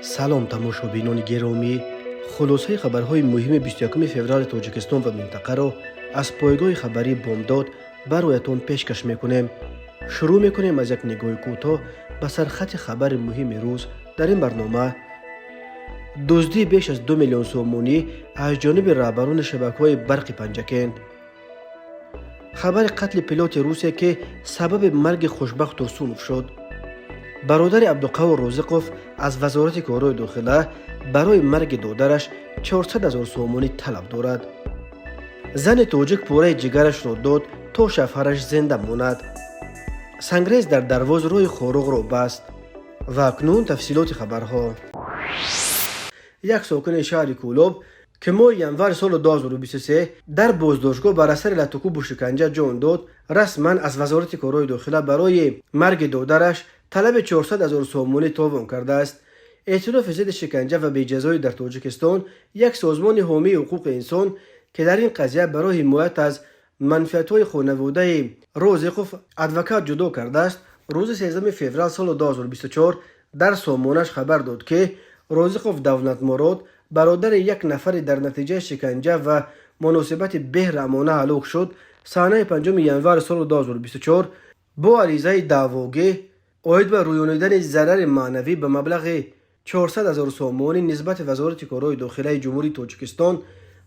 سلام تماشابینان گرامی، خلاصه خبرهای مهم 21 فوریه تاجیکستان و منطقه را از پایگاه خبری بامداد برایتان پیشکش میکنیم. شروع میکنیم از یک نگاه کوتاه به سرخط خبر مهم روز. در این برنامه دزدی بیش از 2 میلیون سومونی از جانب رهبران شبکه‌های برق پنجکند. خبر قتل پیلوت روسیه که سبب مرگ خوشبخت ترسونوف شد. برادر عبدالقوی رازقوف از وزارت کارهای داخله برای مرگ دادرش 400,000 سومونی طلب دارد. زن تاجیک پوره جگرش را داد تا شوهرش زنده ماند. سنگریز در درواز روی خاروق را بست. و اکنون تفصیلات خبرها. یک ساکن شهر کولوب که ماه ینور سال 2023 در بازداشتگاه بر اثر لطکوب و شکنجه جان داد، رسما از وزارت کارهای داخله برای مرگ دادرش طلب 400,000 سومونی تاوان کرده است. اعتراف ضد شکنجه و بی‌جزایی در تاجیکستان، یک سازمان حامی حقوق انسان که در این قضیه برای حمایت از منفعت‌های خانواده رازقوف ادوکات جدا کرده است، روز 13 فوریه سال 2024 در سامانش خبر داد که رازقوف دولتمراد، برادر یک نفر در نتیجه شکنجه و مناسبت بهرامانه هلاک شد، سانحه 5 ینور سال 2024 با عریضه دعواگی عاید به رویانیدن ضرر معنوی به مبلغ 400,000 سومونی نسبت وزارت کارهای داخله جمهوری تاجیکستان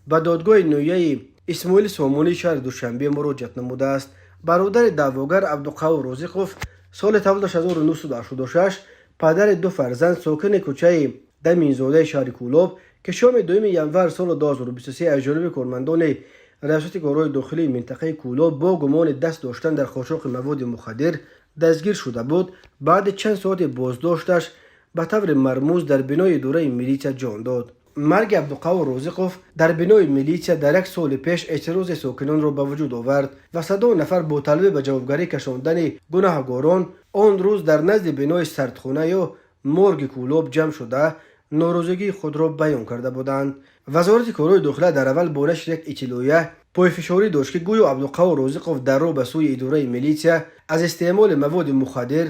به دادگاه نویه اسماعیل سومونی شهر دوشنبه مراجعت نموده است. برادر دعواگر عبدالقوی رازقوف سال تولدش 1986 پدر دو فرزند ساکن کوچه دمینزاده شهر کولوب که شام 2 ینور سال 2023 از جانب کارمندان ریاست کارهای داخلی منطقه کولوب با گمان دست داشتن در قاچاق مواد مخدر دستگیر شده بود. بعد چند ساعت بازداشتش به طور مرموز در بنای دوره میلیشیا جان داد. مرگ عبدالقوی رازقوف در بنای میلیشیا در یک سال پیش اعتراض ساکنان را به وجود آورد و صدها نفر با طلب به جوابگری کشاندن گناهکاران آن روز در نزد بنای سردخانه یا مورگ کولوب جمع شده ناراضگی خود را بیان کرده بودند. وزارت کارهای داخله در اول با نشر یک اطلاعیه پایفشاری داشت که گویا عبدالقوی رازقوف در راه به سوی اداره میلیشیا از استعمال مواد مخدر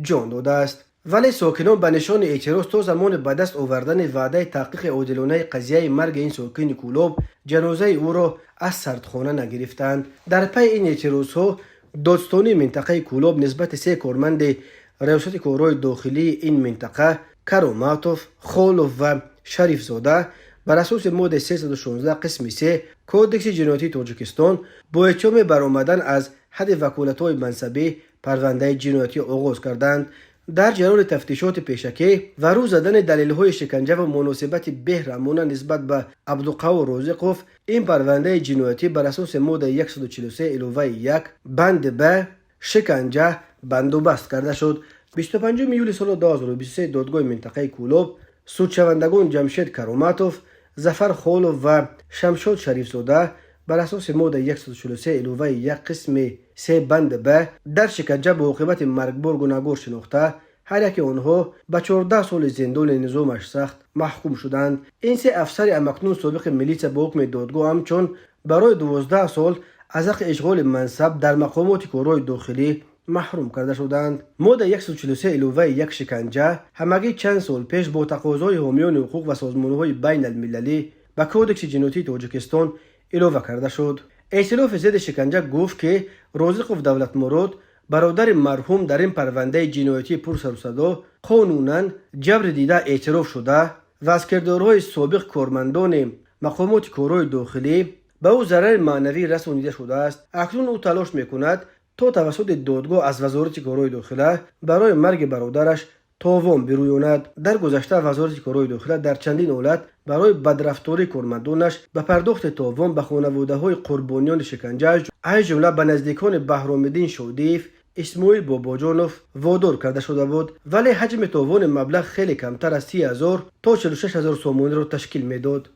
جان داده است، ولی ساکنان به نشان اعتراض تا زمان به دست آوردن وعده تحقیق عادلانه قضیه مرگ این ساکن کولوب جنازه او را از سردخانه نگرفتند. در پی این اعتراضها دادستانی منطقه کولوب نسبت 3 کارمند ریاست کارهای داخلی این منطقه کراماتوف، خالوف و شریف زاده بر اساس ماده 316 قسم 3 کودکس جنایتی تاجیکستان با اتهام برآمدن از حد وکالت‌های منصبی پرونده جنایتی آغاز کردند. در جریان تفتیشات پیشکی و رو زدن دلیل‌های شکنجه و مناسبت بهرامانه نسبت به عبدالقوی رازقوف، این پرونده جنایتی بر اساس ماده 143(1) بند به شکنجه بندوبست کرده شد. 25 یولی سال 2023 دادگاه منطقه کولوب سودشوندگان جمشید کراماتوف، ظفر خالوف و شمشاد شریف زاده بر اساس ماده 143(1) قسم 3 بند به در شکنجه به عاقبت مرگبار گناهکار شناخته هر یک آنها به 14 سال زندان نظامش سخت محکوم شدند. این 3 افسر امکنون سابق میلیشیا با حکم دادگاه همچون برای 12 سال از حق اشغال منصب در مقامات کارهای داخلی محروم کرده شدند. ماده 143(1) شکنجه همگی چند سال پیش با تقاضای حامیان حقوق و سازمان‌های بین المللی به کودکس جنایتی تاجیکستان اضافه کرده شد. ائتلاف ضد شکنجه گفت که رازقوف دولتمراد، برادر مرحوم، در این پرونده جنایتی پرسر و صدا قانونا جبر دیده اعتراف شده و از کردارهای سابق کارمندان مقامات کارهای داخلی به او ضرر معنوی رسانیده شده است. اکنون او تلاش میکند تا توسط دادگاه از وزارت کارهای داخله برای مرگ برادرش تاوان برویاند. در گذشته وزارت کارهای داخله در چندین حالت برای بدرفتاری کارمندانش به پرداخت تاوان به خانواده‌های قربانیان شکنجه از جمله به نزدیکان بهرام‌الدین شادیف، اسماعیل باباجانوف وادار کرده شده بود، ولی حجم تاوان مبلغ خیلی کمتر از 30,000 تا 46,000 سومونی را تشکیل میداد.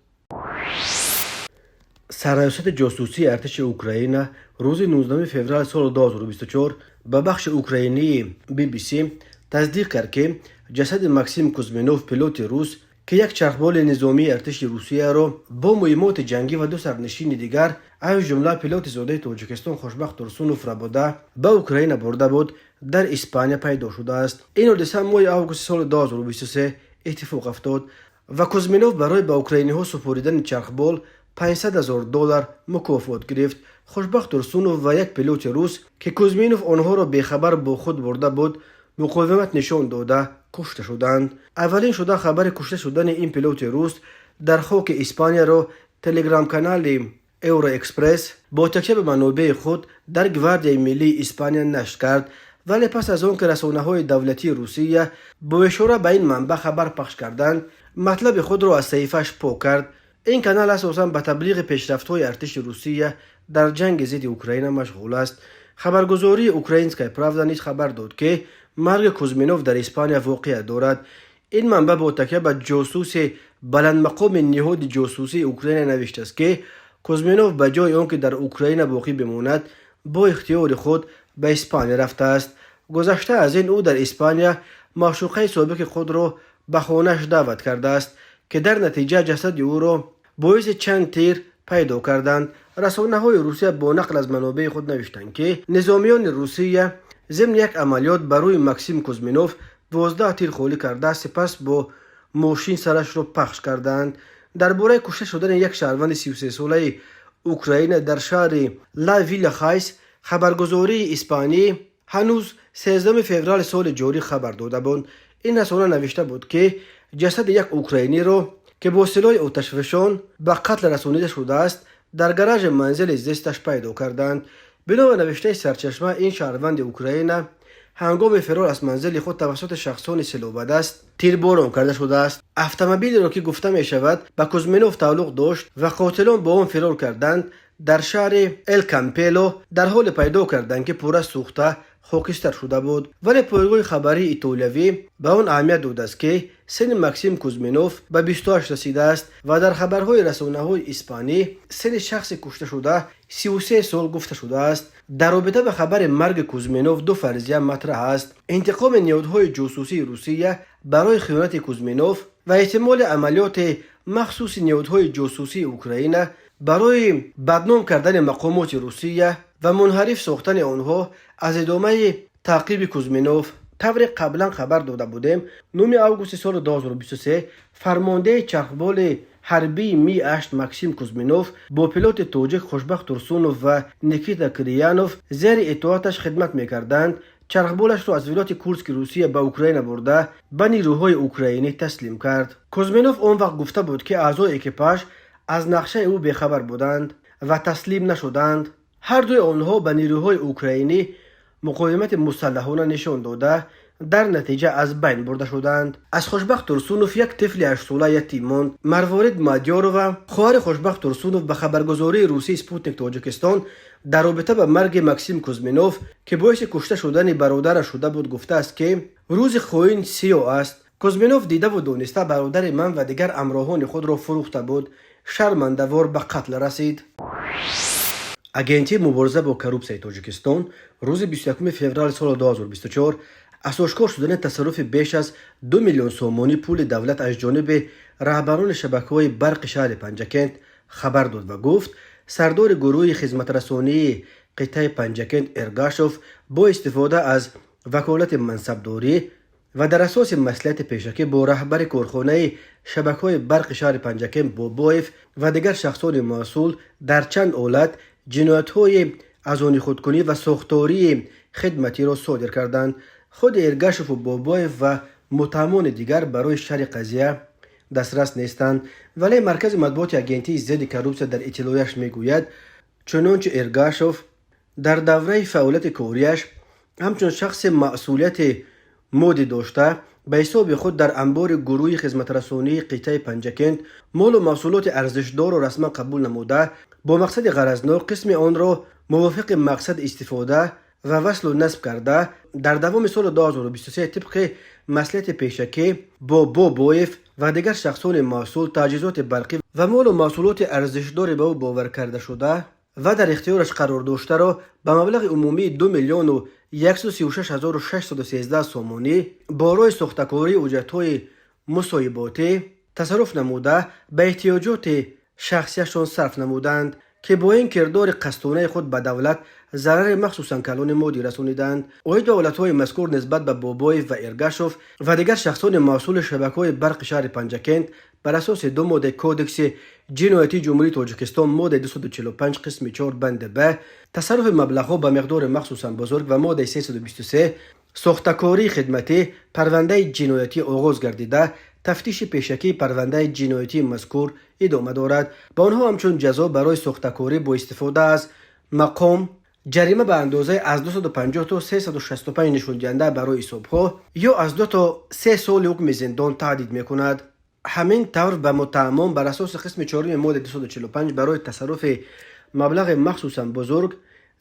سرریاست جاسوسی ارتش اوکراین روز 19 فوریه سال 2024 به بخش اوکراینی BBC تصدیق کرد که جسد ماکسیم کوزمینوف پیلوت روس که یک چرخبال نظامی ارتش روسیه را با مهمات جنگی و 2 سرنشین دیگر از جمله پیلوت زاده تاجیکستان خوشبخت ترسونوف را به اوکراین برده بود، در اسپانیا پیدا شده است. این حادثه ماه آگوست سال 2023 اتفاق افتاد و کوزمینوف برای به اوکراینی‌ها سپردن چرخبال $500,000 مکافات گرفت. خوشبخت ترسونوف و یک پیلوت روس که کوزمینوف آنها را بیخبر با خود برده بود مقاومت نشان داده کشته شدند. اولین شده خبر کشته شدن این پیلوت روس در خاک اسپانیا را تلگرام کانال اورو اکسپرس با تکیه به منابع خود در گواردیای ملی اسپانیا نشر کرد، ولی پس از آن که رسانه‌های دولتی روسیه با اشاره به این منبع خبر پخش کردند مطلب خود را از صحیفه‌اش پاک کرد. این کانال اساساً به تبلیغ پیشرفت‌های ارتش روسیه در جنگ ضد اوکراین مشغول است. خبرگزاری اوکراینسکای پراودا نیز خبر داد که مرگ کوزمینوف در اسپانیا واقع دارد. این منبع با تکیه به جاسوس بلند مقام نهاد جاسوسی اوکراین نوشته است که کوزمینوف به جای آنکه در اوکراین باقی بماند با اختیار خود به اسپانیا رفته است. گذشته از این او در اسپانیا معشوقه سابق خود را به خانه‌اش دعوت کرده است که در نتیجه جسد او را باعث چند تیر پیدا کردند. رسانه‌های روسیه با نقل از منابع خود نوشتند که نظامیان روسیه ضمن یک عملیات برای ماکسیم کوزمینوف 12 تیر خالی کرده سپس با ماشین سرش را پخش کردند. درباره کشته شدن یک شهروند 33 ساله اوکراین در شهر لا ویلا خایس خبرگزاری اسپانی هنوز 13 فوریه سال جاری خبر داده بود. این رسانه نوشته بود که جسد یک اوکراینی را که با سلاح آتشفشان به قتل رسانیده شده است در گراژ منزل زیستش پیدا کردند. بنا به نوشته سرچشمه این شهروند اوکراین هنگام فرار از منزل خود توسط شخصان سلاح به دست تیرباران کرده شده است. اتومبیلی را که گفته می شود به کوزمینوف تعلق داشت و قاتلان با آن فرار کردند در شهر ال کامپلو در حال پیدا کردند که پوره سوخته خاکستر شده بود، ولی پایگاه خبری ایتالیایی به آن اهمیت داده است که سن ماکسیم کوزمینوف به 28 رسیده است و در خبرهای رسانه‌های اسپانی سن شخص کشته شده 33 سال گفته شده است. در رابطه به خبر مرگ کوزمینوف دو فرضیه مطرح است: انتقام نهادهای جاسوسی روسیه برای خیانت کوزمینوف و احتمال عملیات مخصوص نهادهای جاسوسی اوکراین برای بدنام کردن مقامات روسیه و منحرف ساختن آنها از ادامه تعقیب کوزمینوف. طور قبلا خبر داده بودیم 9 آگوست سال 2023 فرمانده چرخبال حربی می 8 ماکسیم کوزمینوف با پیلوت تاجیک خوشبخت ترسونوف و نیکیتا کریانوف زیر اطاعتش خدمت می‌کردند. چرخبالش را از ولایت کورسک روسیه به اوکراین برده به نیروهای اوکراینی تسلیم کرد. کوزمینوف آن وقت گفته بود که اعضای اکیپاژ از نقشه او بیخبر بودند و تسلیم نشدند. هر دوی آنها به نیروهای اوکراینی مقاومت مسلحانه نشان داده در نتیجه از بین برده شدند. از خوشبخت ترسونوف یک طفل 8 ساله یتیم ماند. مروارید مادیارو خواهر خوشبخت ترسونوف به خبرگزاری روسی سپوتنیک تاجیکستان در رابطه با مرگ ماکسیم کوزمینوف که باعث کشته شدن برادرش شده بود گفته است که روز خاین سیاه است. کوزمینوف دیده و دانسته برادر من و دیگر همراهان خود را فروخته بود. شرمنده‌وار به قتل رسید. اگنتی مبارزه با کروپسیای تاجیکستان روز 21 فوریه سال 2024 از آشکار شدن تصرف بیش از 2 میلیون سومانی پول دولت از جانب رهبران شبکه‌های برق شهر پنجکند خبر داد و گفت سردار گروه خدمت رسانی قطعه پنجکند ارگاشوف با استفاده از وکالت منصبداری و در اساس مصلحت پیشکی با رهبر کارخانه شبکه‌های برق شهر پنجکند بابایف و دیگر شخصان مسئول در چند حالت جنایت‌های ازانی خودکنی و ساختاری خدمتی را صادر کردند. خود ارگاشوف و بابایف و متهمان دیگر برای شرح قضیه دسترس نیستند، ولی مرکز مطبوعات اگنتی ضد کروپسیا در اطلاعش میگوید چنانچه ارگاشوف در دوره فعالیت کاریش همچون شخص مسئولیت مادی داشته به حساب خود در انبار گروه خدمت رسانی قطعه پنجکند مال و محصولات ارزشدار و رسما قبول نموده با مقصد غرضناک قسم آن را موافق مقصد استفاده و وصل و نصب کرده در دوام سال 2023 طبق مصلحت پیشکی با بابایف و دیگر شخصان مسئول تجهیزات برقی و مال و محصولات ارزشدار به او باور کرده شده و در اختیارش قرار داشته را به مبلغ عمومی 2,136,613 سومانی برای ساختکاری اجرت‌های مصاحباتی تصرف نموده به احتیاجات شخصیشان صرف نمودند. که با این کردار قصدانه خود به دولت ضرر مخصوصا کلان مادی رسانیدند. این دولت‌های مذکور نسبت به بابایف و ارگاشوف و دیگر شخصان مسئول شبکه‌های برق شهر پنجکند بر اساس دو ماده کودکس جنایتی جمهوری تاجیکستان ماده 245 قسم 4 بند ب تصرف مبلغ‌ها به مقدار مخصوصا بزرگ و ماده 323 ساختکاری خدمتی پرونده جنایتی آغاز گردیده تفتیش پیشکی پرونده جنایتی مذکور ادامه دارد. با آنها همچون جزا برای ساختکاری با استفاده از مقام جریمه به اندازه از 250 تا 365 نشون دهنده برای حسابها یا از 2 تا 3 سال حکم زندان تهدید میکند. همین طور به متهمان بر اساس قسم 4 ماده 245 برای تصرف مبلغ مخصوصا بزرگ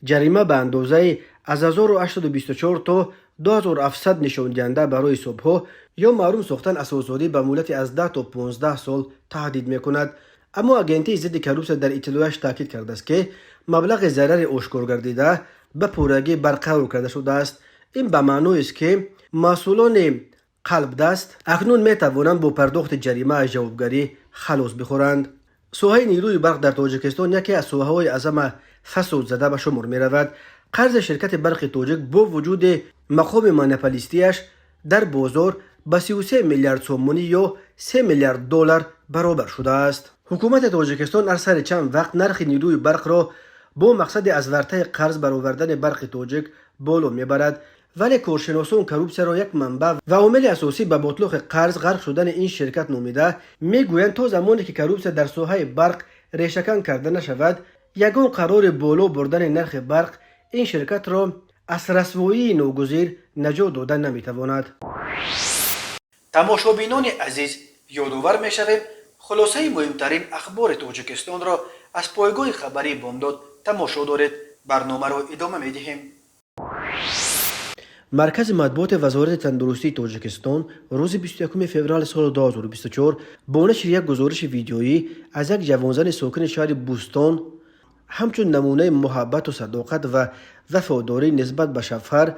جریمه به اندازه از 1824 تا 2700 نشون دهنده برای حسابها یا محروم ساختن اساس‌زادی به مهلت از 10 تا 15 سال تهدید میکند. اما اگنتی ضد کروپسیا در اطلاعش تاکید کرده است که مبلغ ضرر آشکار گردیده به پورگی برقرار کرده شده است. این به معنی است که مسئولان قلب دست اکنون می توانند با پرداخت جریمه از جوابگری خلاص بخورند. ساحه نیروی برق در تاجیکستان یکی از ساحه‌های اعظم فساد زده به شمار می رود. قرض شرکت برق تاجیک با وجود مقام مونوپولیستیش در بازار به 33 میلیارد سومونی یا 3 میلیارد دلار برابر شده است. حکومت تاجیکستان هر سر چند وقت نرخ نیروی برق را با مقصد از ورطه قرض برآوردن برق تاجیک بالا میبرد، ولی کارشناسان کروپسیا را یک منبع و عامل اساسی به باطلاق قرض غرق شدن این شرکت نامیده میگویند تا زمانی که کروپسیا در ساحه برق ریشه‌کن کرده نشود یگان قرار بالا بردن نرخ برق این شرکت را از رسوایی ناگزیر نجات دادن نمیتواند. تماشابینان عزیز، یادآور میشویم خلاصه مهمترین اخبار تاجیکستان را از پایگاه خبری بامداد تماشا دارید. برنامه را ادامه میدهیم. مرکز مطبوعات وزارت تندرستی تاجیکستان روز 21 فوریه سال 2024 با نشر یک گزارش ویدیویی از یک جوانزن ساکن شهر بوستان همچون نمونه محبت و صداقت و وفاداری نسبت به شوهر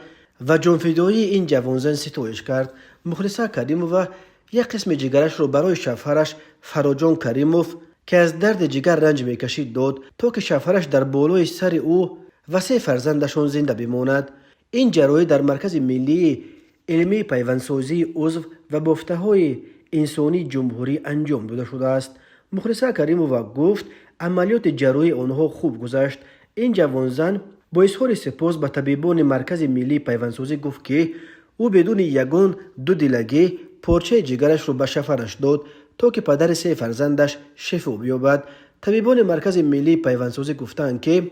و جانفدایی این جوانزن ستایش کرد. مخلصه کریموف یک قسم جگرش را برای شوهرش فراجان کریموف که از درد جگر رنج میکشید داد تا که شوهرش در بالای سر او و 3 فرزندشان زنده بماند. این جراحی در مرکز ملی علمی پیوندسازی عضو و بافته‌های انسانی جمهوری انجام داده شده است. مخلصه کریموف گفت عملیات جراحی آنها خوب گذشت. این جوانزن با اظهار سپاس به طبیبان مرکز ملی پیوندسازی گفت که او بدون یگان دو دلگی پارچه جگرش را به شوهرش داد تا که پدر 3 فرزندش شفا بیابد. طبیبان مرکز ملی پیوندسازی گفتند که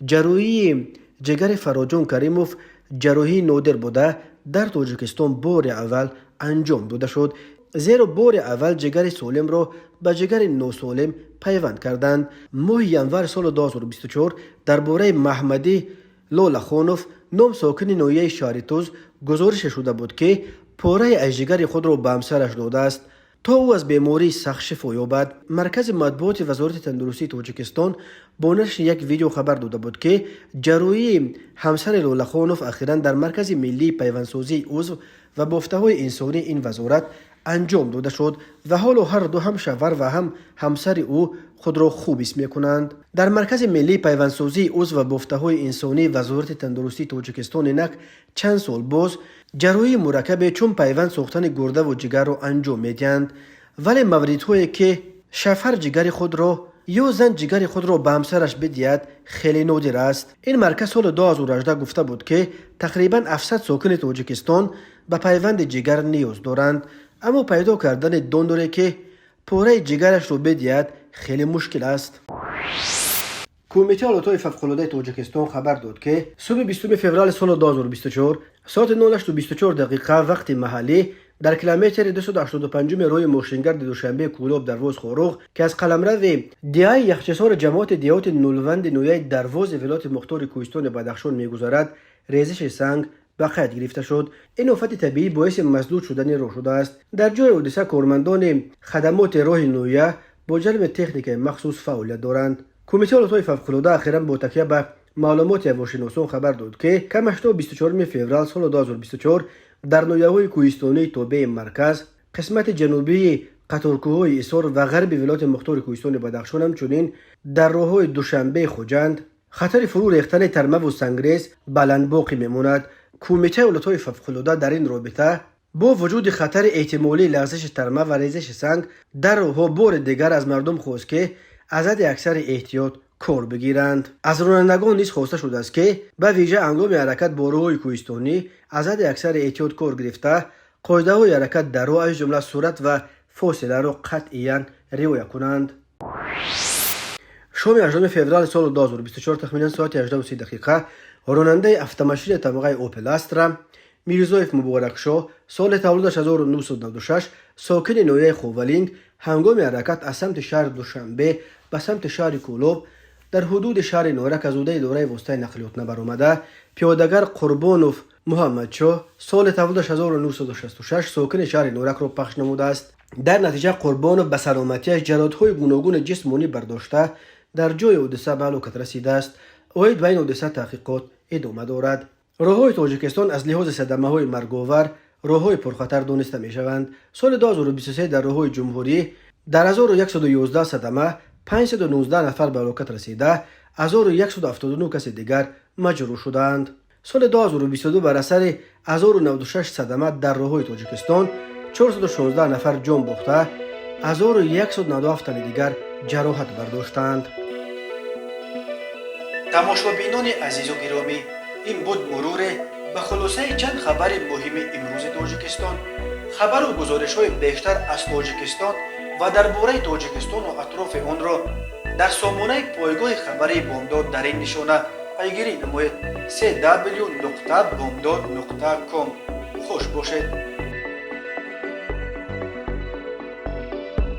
جراحی جگر فراجان کریموف جراحی نادر بوده در تاجیکستان بار اول انجام داده شد، زیرا بار اول جگر سالم را به جگر ناسالم پیوند کردند. ماه ینور سال 2024 درباره محمدی لالخانوف نام ساکن ناحیه شهرتوز گزارش شده بود که پاره از جگر خود را به همسرش داده است تا او از بیماری سخت شفا یابد. مرکز مطبوعات وزارت تندرستی تاجیکستان با نشر یک ویدیو خبر داده بود که جراحی همسر لالخانوف اخیراً در مرکز ملی پیوندسازی عضو و بافته‌های انسانی این وزارت انجام داده شد و حالا هر دو هم شوهر و هم همسر او خود را خوب حس می‌کنند. در مرکز ملی پیوندسازی عضو و بافته‌های انسانی وزارت تندرستی تاجیکستان اینک چند سال باز جراحی مرکب چون پیوند ساختن گرده و جگر را انجام میدهند، ولی موردهایی که شوهر جگر خود را یا زن جگر خود را به همسرش بدهد خیلی نادر است. این مرکز سال 2018 گفته بود که تقریباً 700 ساکن تاجیکستان به پیوند جگر نیاز دارند، اما پیدا کردن دونوری که پاره جگرش رو بدهد خیلی مشکل است. کمیته حالات فوق‌العاده تاجیکستان خبر داد که صبح 20 فوریه سال 2024 ساعت 09:24 وقت محلی در کیلومتر 285 راه ماشینگرد دوشنبه کولاب دروازه خاروغ که از قلمرو دیای یخچسار جماعت دیات نولوند نویه دروازه ولایت مختار کوهستان بدخشان میگذارد ریزش سنگ به قید گرفته شد. این آفت طبیعی باعث مسدود شدن راه شده است. در جای حادثه کارمندان خدمات راه نویه با جلب تکنیک مخصوص فعالیت دارند. کمیته حالات فوق‌العاده اخیراً با تکیه به معلومات هواشناسان خبر داد که کمش تا 24 فوریه سال 2024 در نویه‌های کوهستانی تابع مرکز قسمت جنوبی قطارکوهای ایسار و غرب ولایت مختار کوهستان بدخشان همچنین در راههای دوشنبه خوجند خطر فرو ریختن ترمه و سنگریز بلند باقی میماند. کمیته اولت‌های فوق‌العاده در این رابطه با وجود خطر احتمالی لغزش ترمه و ریزش سنگ در راهها بار دیگر از مردم خواست که از حد اکثر احتیاط کار بگیرند. از رانندگان نیز خواسته شده است که به ویژه هنگام حرکت با راههای کوهستانی از حد اکثر احتیاط کار گرفته قاعده‌های حرکت در راه از جمله سرعت و فاصله را قطعاً رعایت کنند. شام 18 فوریه سال 2024 تخمینا ساعت 18:30 دقیقه راننده автомашин طبقه اوپل استرا میرزایف مبارکشاه سال تولدش 1996 ساکن نویه خوولینگ هنگام حرکت از سمت شهر دوشنبه به سمت شهر کولوب در حدود شهر نورک از اوده دوره واسطه نقلیات نبرآمده پیادهگر قربانوف محمد شاه سال تولدش 1966 ساکن شهر نورک را پخش نموده است. در نتیجه قربانوف به سلامتیش جراحت‌های گوناگون جسمانی برداشته در جای حادثه به هلاکت رسیده است. اوید بین حادثه تحقیقات ادامه دارد. راههای تاجیکستان از لحاظ صدمه‌های مرگ‌آور راههای پرخطر دانسته می‌شوند. سال 2023 در راههای جمهوری در 1111 صدمه 519 نفر به هلاکت رسیده، 1179 کس دیگر مجروح شدند. سال 2022 بر اثر 1096 صدمه در راههای تاجیکستان 416 نفر جان باخته، 1197 تن دیگر جراحت برداشتند. تماشابینان عزیز و گرامی، این بود مرور به خلاصه چند خبر مهم امروز تاجیکستان. خبر و گزارش های بیشتر از تاجیکستان و درباره تاجیکستان و اطراف آن را در سامانه پایگاه خبری بامداد در این نشانه پیگیری نمایید: www.bamdad.com. خوش باشید.